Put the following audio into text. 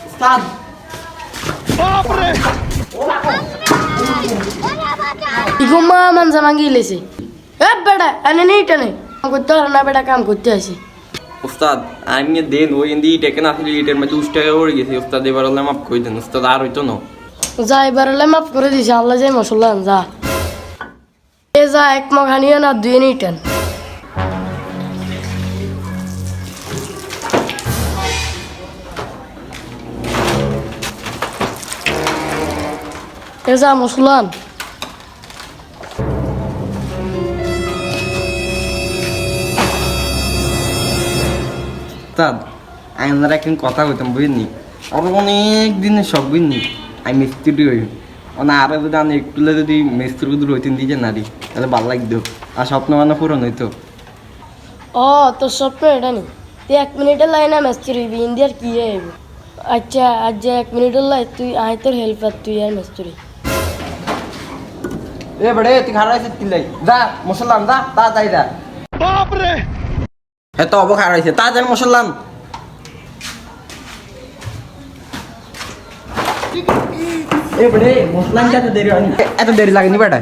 উস্তাদ ইগুমা মানসা মাঙ্গি লেছে এ বেটা এনে নেই টানে করতে পারে না বেটা কাম করতে আসে উস্তাদ আমি দেন ওই ইন্দি টেকে না আসলে ইটের মধ্যে 2 টাকা পড়ে গেছে উস্তাদ এবার হলে মাফ করে দেন উস্তাদ আর হইতো না যা এবার হলে মাফ করে দিছে আল্লাহ যাই মশলা যা এ যা এক মগ হানিয়ে না দুই নেই টান এ যা মশলান উস্তাদ আমি ওনারা একদিন কথা কইতাম বুঝিনি আর অনেক দিনের শখ বুঝিনি আমি মিস্ত্রি হই মানে আরো যদি আমি একটু যদি মিস্ত্রি দূর হইতেন দিয়ে নারী তাহলে ভালো লাগতো আর স্বপ্ন মানে পূরণ হইতো ও তোর স্বপ্ন এটা নি তুই 1 মিনিটের লাইনে মেস্তুরি হইবি ইন্ডিয়ার কি হইব আচ্ছা আজ যে 1 মিনিটের লাই তুই আয় তোর হেল্পার তুই আর মেস্তুরি এ বড়ে তুই খারাপ আছিস কি লাই যা মুসলমান যা তাড়াতাড়ি যা বাপ রে এত অব খারাপ হইছে তাড়াতাড়ি মুসলমান এ বড়ে মুসলমান এত দেরি লাগেনি বেটা